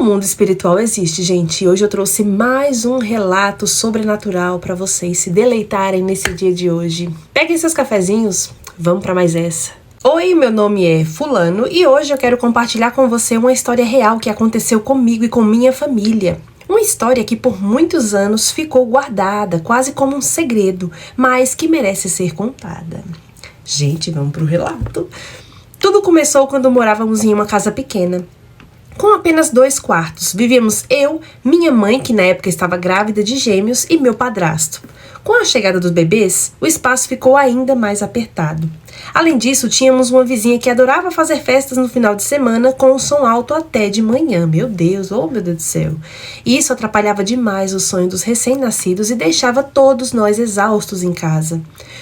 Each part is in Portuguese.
mundo espiritual existe, gente. E hoje eu trouxe mais um relato sobrenatural para vocês se deleitarem nesse dia de hoje. Peguem seus cafezinhos, vamos para mais essa. Oi, meu nome é Fulano e hoje eu quero compartilhar com você uma história real que aconteceu comigo e com minha família. Uma história que por muitos anos ficou guardada, quase como um segredo, mas que merece ser contada. Gente, vamos pro relato. Tudo começou quando morávamos em uma casa pequena, com apenas 2 quartos. Vivíamos eu, minha mãe, que na época estava grávida de gêmeos, e meu padrasto. Com a chegada dos bebês, o espaço ficou ainda mais apertado. Além disso, tínhamos uma vizinha que adorava fazer festas no final de semana com o som alto até de manhã. Meu Deus, oh meu Deus do céu. E isso atrapalhava demais o sonho dos recém-nascidos e deixava todos nós exaustos em casa.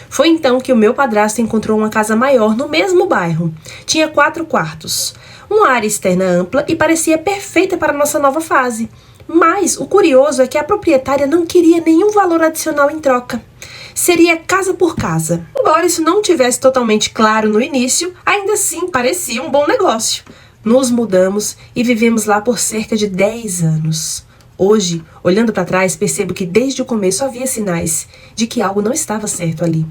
Foi então que o meu padrasto encontrou uma casa maior no mesmo bairro. Tinha 4 quartos, uma área externa ampla e parecia perfeita para a nossa nova fase. Mas o curioso é que a proprietária não queria nenhum valor adicional em troca. Seria casa por casa. Embora isso não tivesse totalmente claro no início, ainda assim parecia um bom negócio. Nos mudamos e vivemos lá por cerca de 10 anos. Hoje, olhando para trás, percebo que desde o começo havia sinais de que algo não estava certo ali.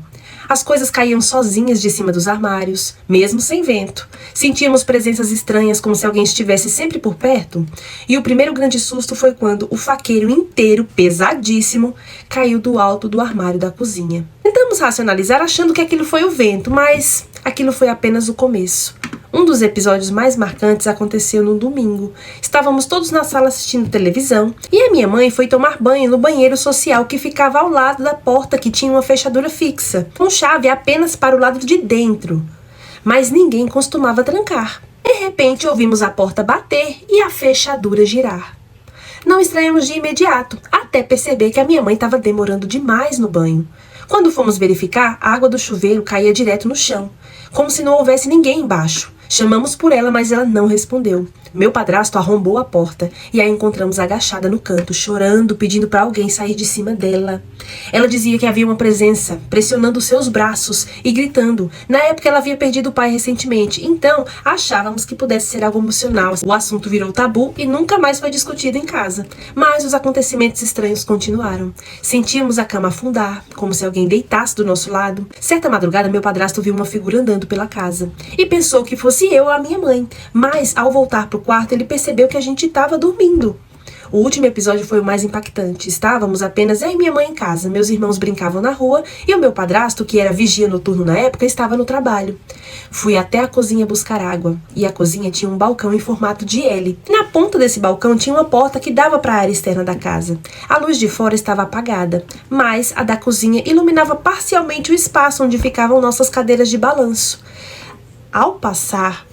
As coisas caíam sozinhas de cima dos armários, mesmo sem vento. Sentíamos presenças estranhas, como se alguém estivesse sempre por perto. E o primeiro grande susto foi quando o faqueiro inteiro, pesadíssimo, caiu do alto do armário da cozinha. Tentamos racionalizar achando que aquilo foi o vento, mas aquilo foi apenas o começo. Um dos episódios mais marcantes aconteceu no domingo. Estávamos todos na sala assistindo televisão e a minha mãe foi tomar banho no banheiro social que ficava ao lado da porta, que tinha uma fechadura fixa, com chave apenas para o lado de dentro. Mas ninguém costumava trancar. De repente ouvimos a porta bater e a fechadura girar. Não estranhamos de imediato, até perceber que a minha mãe estava demorando demais no banho. Quando fomos verificar, a água do chuveiro caía direto no chão, como se não houvesse ninguém embaixo. Chamamos por ela, mas ela não respondeu. Meu padrasto arrombou a porta e a encontramos agachada no canto, chorando, pedindo para alguém sair de cima dela. Ela dizia que havia uma presença pressionando seus braços e gritando. Na época ela havia perdido o pai recentemente, então achávamos que pudesse ser algo emocional. O assunto virou tabu e nunca mais foi discutido em casa. Mas os acontecimentos estranhos continuaram. Sentíamos a cama afundar, como se alguém deitasse do nosso lado. Certa madrugada meu padrasto viu uma figura andando pela casa e pensou que fosse eu ou a minha mãe, mas ao voltar pro quarto ele percebeu que a gente estava dormindo. O último episódio foi o mais impactante. Estávamos apenas eu e minha mãe em casa, meus irmãos brincavam na rua e o meu padrasto, que era vigia noturno na época, estava no trabalho. Fui até a cozinha buscar água e a cozinha tinha um balcão em formato de L. Na ponta desse balcão tinha uma porta que dava para a área externa da casa. A luz de fora estava apagada, mas a da cozinha iluminava parcialmente o espaço onde ficavam nossas cadeiras de balanço. Ao passar,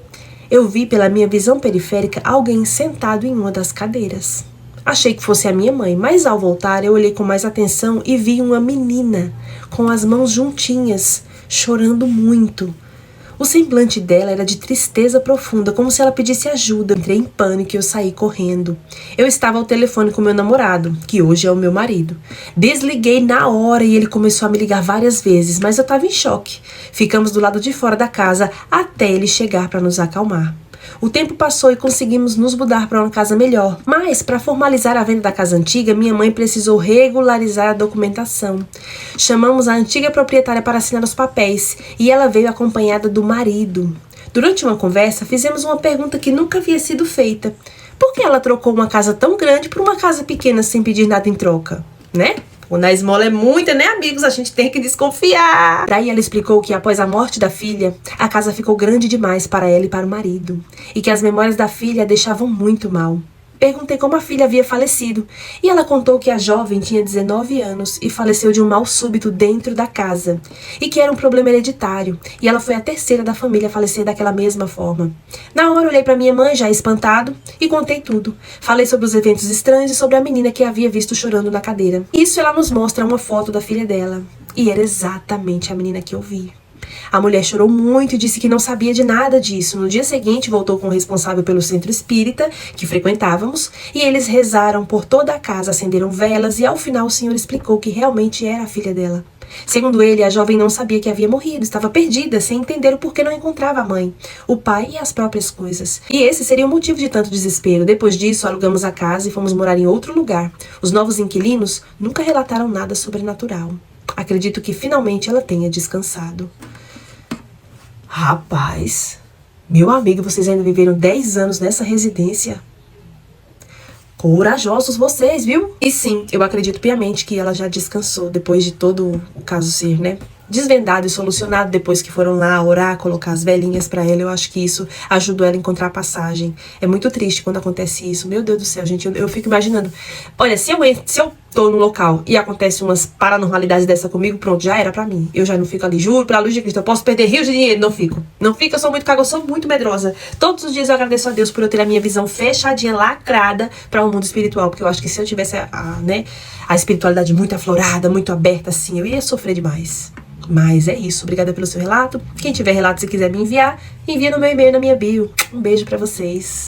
eu vi pela minha visão periférica alguém sentado em uma das cadeiras. Achei que fosse a minha mãe, mas ao voltar eu olhei com mais atenção e vi uma menina com as mãos juntinhas, chorando muito. O semblante dela era de tristeza profunda, como se ela pedisse ajuda. Entrei em pânico e eu saí correndo. Eu estava ao telefone com meu namorado, que hoje é o meu marido. Desliguei na hora e ele começou a me ligar várias vezes, mas eu estava em choque. Ficamos do lado de fora da casa até ele chegar para nos acalmar. O tempo passou e conseguimos nos mudar para uma casa melhor. Mas, para formalizar a venda da casa antiga, minha mãe precisou regularizar a documentação. Chamamos a antiga proprietária para assinar os papéis e ela veio acompanhada do marido. Durante uma conversa, fizemos uma pergunta que nunca havia sido feita. Por que ela trocou uma casa tão grande por uma casa pequena sem pedir nada em troca? Né? Quando a esmola é muita, né, amigos? A gente tem que desconfiar. Daí ela explicou que após a morte da filha, a casa ficou grande demais para ela e para o marido. E que as memórias da filha a deixavam muito mal. Perguntei como a filha havia falecido. E ela contou que a jovem tinha 19 anos e faleceu de um mal súbito dentro da casa. E que era um problema hereditário. E ela foi a terceira da família a falecer daquela mesma forma. Na hora olhei para minha mãe, já espantado, e contei tudo. Falei sobre os eventos estranhos e sobre a menina que havia visto chorando na cadeira. Isso ela nos mostra uma foto da filha dela. E era exatamente a menina que eu vi. A mulher chorou muito e disse que não sabia de nada disso. No dia seguinte, voltou com o responsável pelo centro espírita, que frequentávamos, e eles rezaram por toda a casa, acenderam velas e ao final o senhor explicou que realmente era a filha dela. Segundo ele, a jovem não sabia que havia morrido, estava perdida, sem entender o porquê não encontrava a mãe, o pai e as próprias coisas. E esse seria o motivo de tanto desespero. Depois disso, alugamos a casa e fomos morar em outro lugar. Os novos inquilinos nunca relataram nada sobrenatural. Acredito que finalmente ela tenha descansado. Rapaz, meu amigo, vocês ainda viveram 10 anos nessa residência? Corajosos vocês, viu? E sim, eu acredito piamente que ela já descansou depois de todo o caso ser, né, desvendado e solucionado, depois que foram lá orar, colocar as velhinhas pra ela. Eu acho que isso ajudou ela a encontrar a passagem. É muito triste quando acontece isso. Meu Deus do céu, gente, eu fico imaginando. Olha, se eu tô no local e acontece umas paranormalidades dessa comigo, pronto, já era pra mim. Eu já não fico ali, juro, pela luz de Cristo, eu posso perder rios de dinheiro, não fico. Não fico, eu sou muito cagona, eu sou muito medrosa. Todos os dias eu agradeço a Deus por eu ter a minha visão fechadinha, lacrada pra um mundo espiritual, porque eu acho que se eu tivesse a espiritualidade muito aflorada, muito aberta assim, eu ia sofrer demais. Mas é isso, obrigada pelo seu relato. Quem tiver relato, se quiser me enviar, envia no meu e-mail, na minha bio. Um beijo pra vocês.